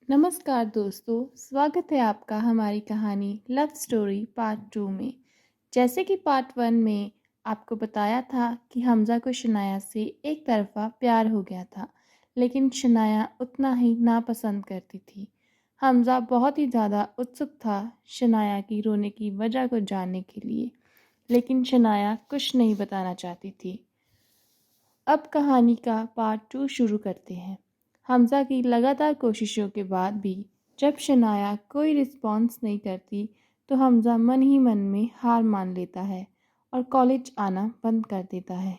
नमस्कार दोस्तों, स्वागत है आपका हमारी कहानी लव स्टोरी पार्ट 2 में। जैसे कि पार्ट 1 में आपको बताया था कि हमज़ा को शनाया से एक तरफ़ा प्यार हो गया था, लेकिन शनाया उतना ही नापसंद करती थी। हमज़ा बहुत ही ज़्यादा उत्सुक था शनाया की रोने की वजह को जानने के लिए, लेकिन शनाया कुछ नहीं बताना चाहती थी। अब कहानी का पार्ट 2 शुरू करते हैं। हमज़ा की लगातार कोशिशों के बाद भी जब शनाया कोई रिस्पॉन्स नहीं करती तो हमज़ा मन ही मन में हार मान लेता है और कॉलेज आना बंद कर देता है।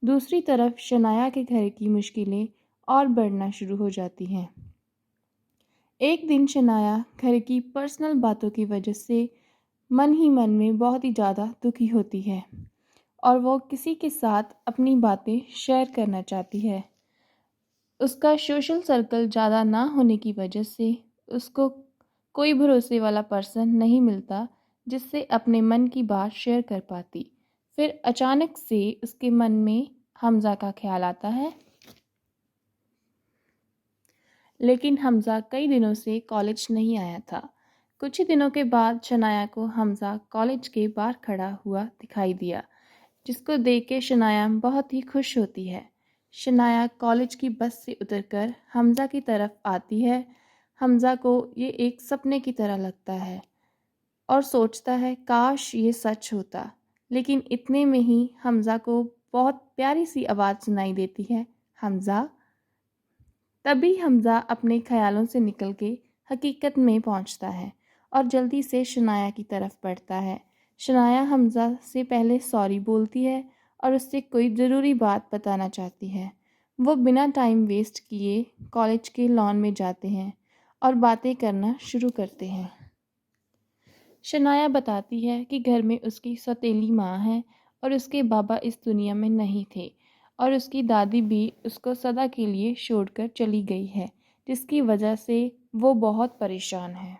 दूसरी तरफ शनाया के घर की मुश्किलें और बढ़ना शुरू हो जाती हैं। एक दिन शनाया घर की पर्सनल बातों की वजह से मन ही मन में बहुत ही ज़्यादा दुखी होती है और वो किसी के साथ अपनी बातें शेयर करना चाहती है। उसका सोशल सर्कल ज़्यादा ना होने की वजह से उसको कोई भरोसे वाला पर्सन नहीं मिलता जिससे अपने मन की बात शेयर कर पाती। फिर अचानक से उसके मन में हमज़ा का ख्याल आता है, लेकिन हमज़ा कई दिनों से कॉलेज नहीं आया था। कुछ ही दिनों के बाद शनाया को हमज़ा कॉलेज के बाहर खड़ा हुआ दिखाई दिया, जिसको देख के शनाया बहुत ही खुश होती है। शनाया कॉलेज की बस से उतरकर हमज़ा की तरफ आती है। हमज़ा को ये एक सपने की तरह लगता है और सोचता है काश ये सच होता। लेकिन इतने में ही हमज़ा को बहुत प्यारी सी आवाज़ सुनाई देती है, हमज़ा। तभी हमज़ा अपने ख्यालों से निकल के हकीकत में पहुंचता है और जल्दी से शनाया की तरफ बढ़ता है। शनाया हमज़ा से पहले सॉरी बोलती है और उससे कोई ज़रूरी बात बताना चाहती है। वो बिना टाइम वेस्ट किए कॉलेज के लॉन में जाते हैं और बातें करना शुरू करते हैं। शनाया बताती है कि घर में उसकी सौतेली माँ है और उसके बाबा इस दुनिया में नहीं थे और उसकी दादी भी उसको सदा के लिए छोड़कर चली गई है, जिसकी वजह से वो बहुत परेशान है।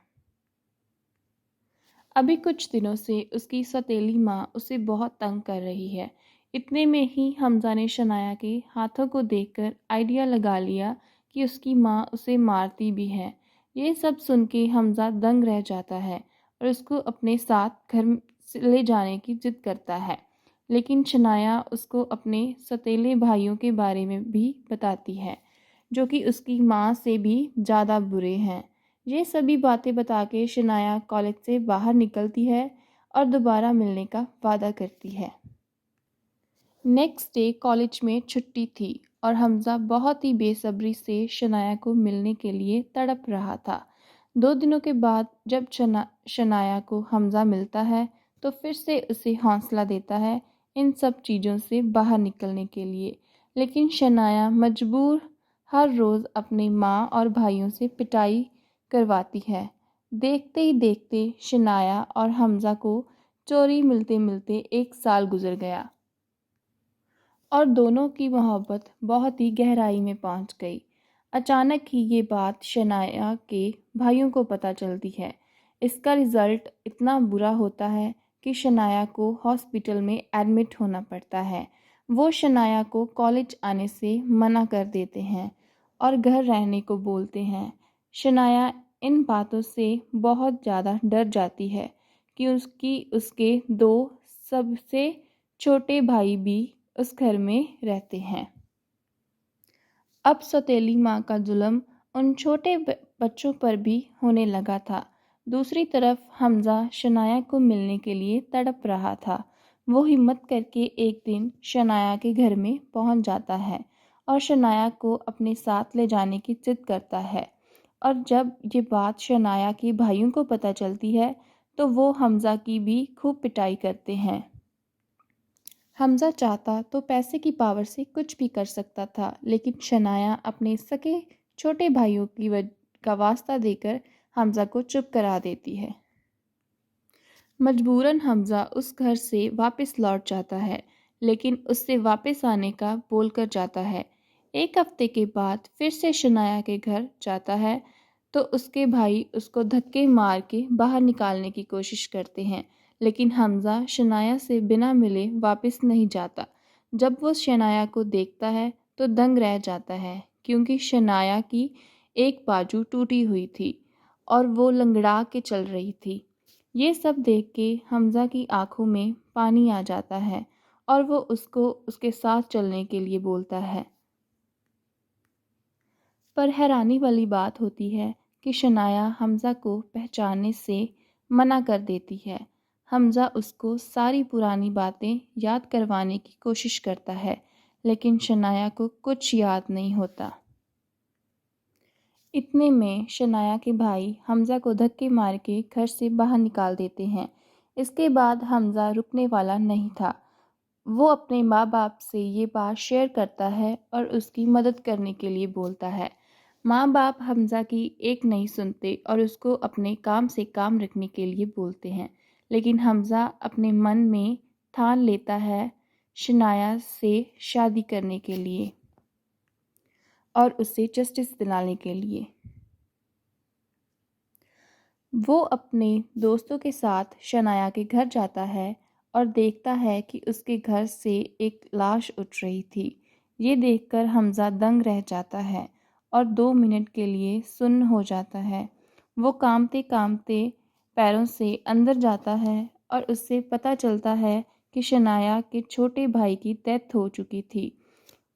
अभी कुछ दिनों से उसकी सौतेली माँ उसे बहुत तंग कर रही है। इतने में ही हमज़ा ने शनाया के हाथों को देखकर आइडिया लगा लिया कि उसकी माँ उसे मारती भी है। ये सब सुन के हमज़ा दंग रह जाता है और उसको अपने साथ घर से ले जाने की जिद करता है। लेकिन शनाया उसको अपने सौतेले भाइयों के बारे में भी बताती है, जो कि उसकी माँ से भी ज़्यादा बुरे हैं। ये सभी बातें बता के शनाया कॉलेज से बाहर निकलती है और दोबारा मिलने का वादा करती है। नेक्स्ट डे कॉलेज में छुट्टी थी और हमज़ा बहुत ही बेसब्री से शनाया को मिलने के लिए तड़प रहा था। 2 दिनों के बाद जब शनाया को हमज़ा मिलता है तो फिर से उसे हौसला देता है इन सब चीज़ों से बाहर निकलने के लिए। लेकिन शनाया मजबूर हर रोज़ अपनी माँ और भाइयों से पिटाई करवाती है। देखते ही देखते शनाया और हमज़ा को चोरी मिलते मिलते 1 साल गुजर गया और दोनों की मोहब्बत बहुत ही गहराई में पहुंच गई। अचानक ही ये बात शनाया के भाइयों को पता चलती है। इसका रिज़ल्ट इतना बुरा होता है कि शनाया को हॉस्पिटल में एडमिट होना पड़ता है। वो शनाया को कॉलेज आने से मना कर देते हैं और घर रहने को बोलते हैं। शनाया इन बातों से बहुत ज़्यादा डर जाती है कि उसके 2 सबसे छोटे भाई भी उस घर में रहते हैं। अब सौतेली माँ का जुल्म उन छोटे बच्चों पर भी होने लगा था। दूसरी तरफ हमज़ा शनाया को मिलने के लिए तड़प रहा था। वो हिम्मत करके एक दिन शनाया के घर में पहुंच जाता है और शनाया को अपने साथ ले जाने की जिद करता है। और जब ये बात शनाया के भाइयों को पता चलती है तो वो हमज़ा की भी खूब पिटाई करते हैं। हमज़ा चाहता तो पैसे की पावर से कुछ भी कर सकता था, लेकिन शनाया अपने सके छोटे भाइयों का वास्ता देकर हमज़ा को चुप करा देती है। मजबूरन हमज़ा उस घर से वापस लौट जाता है, लेकिन उससे वापस आने का बोलकर जाता है। 1 हफ्ते के बाद फिर से शनाया के घर जाता है तो उसके भाई उसको धक्के मार के बाहर निकालने की कोशिश करते हैं, लेकिन हमज़ा शनाया से बिना मिले वापस नहीं जाता। जब वो शनाया को देखता है तो दंग रह जाता है, क्योंकि शनाया की एक बाजू टूटी हुई थी और वो लंगड़ा के चल रही थी। ये सब देख के हमज़ा की आंखों में पानी आ जाता है और वो उसको उसके साथ चलने के लिए बोलता है। पर हैरानी वाली बात होती है कि शनाया हमज़ा को पहचानने से मना कर देती है। हमज़ा उसको सारी पुरानी बातें याद करवाने की कोशिश करता है, लेकिन शनाया को कुछ याद नहीं होता। इतने में शनाया के भाई हमज़ा को धक्के मार के घर से बाहर निकाल देते हैं। इसके बाद हमज़ा रुकने वाला नहीं था। वो अपने माँ बाप से ये बात शेयर करता है और उसकी मदद करने के लिए बोलता है। माँ बाप हमज़ा की एक नहीं सुनते और उसको अपने काम से काम रखने के लिए बोलते हैं, लेकिन हमज़ा अपने मन में ठान लेता है शनाया से शादी करने के लिए और उससे जस्टिस दिलाने के लिए। वो अपने दोस्तों के साथ शनाया के घर जाता है और देखता है कि उसके घर से एक लाश उठ रही थी। ये देखकर हमज़ा दंग रह जाता है और 2 मिनट के लिए सुन्न हो जाता है। वो कांपते कांपते पैरों से अंदर जाता है और उससे पता चलता है कि शनाया के छोटे भाई की डेथ हो चुकी थी।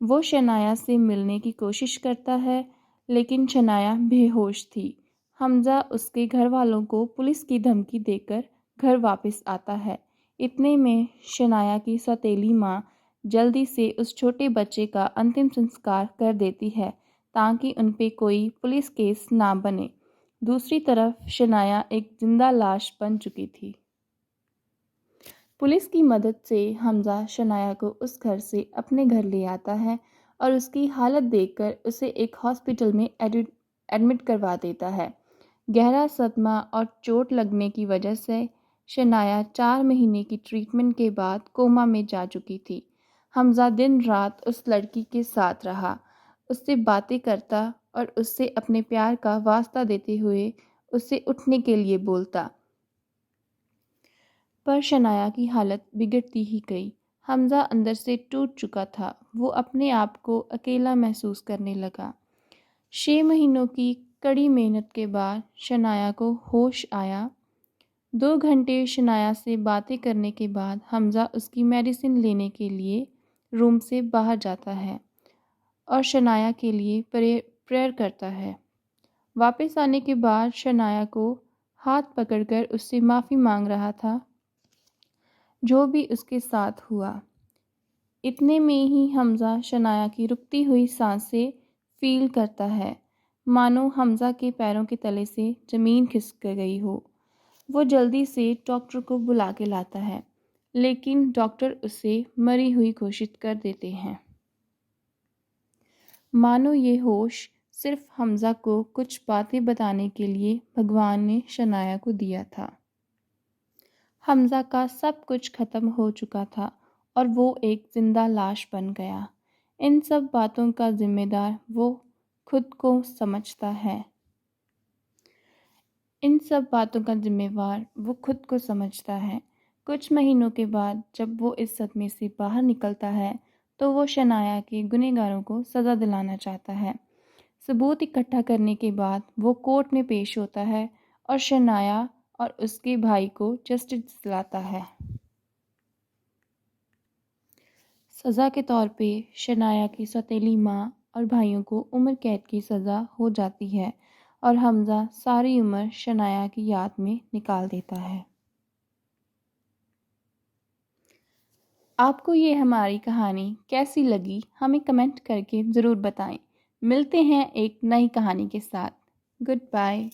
वो शनाया से मिलने की कोशिश करता है, लेकिन शनाया बेहोश थी। हमज़ा उसके घर वालों को पुलिस की धमकी देकर घर वापस आता है। इतने में शनाया की सौतेली माँ जल्दी से उस छोटे बच्चे का अंतिम संस्कार कर देती है ताकि उन पे कोई पुलिस केस ना बने। दूसरी तरफ शनाया एक जिंदा लाश बन चुकी थी। पुलिस की मदद से हमज़ा शनाया को उस घर से अपने घर ले आता है और उसकी हालत देखकर उसे एक हॉस्पिटल में एडमिट करवा देता है। गहरा सदमा और चोट लगने की वजह से शनाया 4 महीने की ट्रीटमेंट के बाद कोमा में जा चुकी थी। हमज़ा दिन रात उस लड़की के साथ रहा, उससे बातें करता और उससे अपने प्यार का वास्ता देते हुए उसे उठने के लिए बोलता। पर शनाया की हालत बिगड़ती ही गई। हमज़ा अंदर से टूट चुका था। वो अपने आप को अकेला महसूस करने लगा। 6 महीनों की कड़ी मेहनत के बाद शनाया को होश आया। 2 घंटे शनाया से बातें करने के बाद हमज़ा उसकी मेडिसिन लेने के लिए रूम से बाहर जाता है और शनाया के लिए प्रेयर करता है। वापस आने के बाद शनाया को हाथ पकड़कर उससे माफ़ी मांग रहा था जो भी उसके साथ हुआ। इतने में ही हमज़ा शनाया की रुकती हुई सांसें फील करता है, मानो हमज़ा के पैरों के तले से ज़मीन खिसक गई हो। वो जल्दी से डॉक्टर को बुला के लाता है, लेकिन डॉक्टर उसे मरी हुई घोषित कर देते हैं। मानो ये होश सिर्फ हमज़ा को कुछ बातें बताने के लिए भगवान ने शनाया को दिया था। हमज़ा का सब कुछ ख़त्म हो चुका था और वो एक ज़िंदा लाश बन गया। इन सब बातों का ज़िम्मेदार वो खुद को समझता है। इन सब बातों का ज़िम्मेवार वो खुद को समझता है। कुछ महीनों के बाद जब वो इस सदमे से बाहर निकलता है, तो वो शनाया के गुनहगारों को सज़ा दिलाना चाहता है। सबूत इकट्ठा करने के बाद वो कोर्ट में पेश होता है और शनाया और उसके भाई को जस्टिस दिलाता है। सज़ा के तौर पे शनाया की सौतेली माँ और भाइयों को उम्र कैद की सज़ा हो जाती है और हमज़ा सारी उम्र शनाया की याद में निकाल देता है। आपको ये हमारी कहानी कैसी लगी हमें कमेंट करके ज़रूर बताएं। मिलते हैं एक नई कहानी के साथ। Good bye.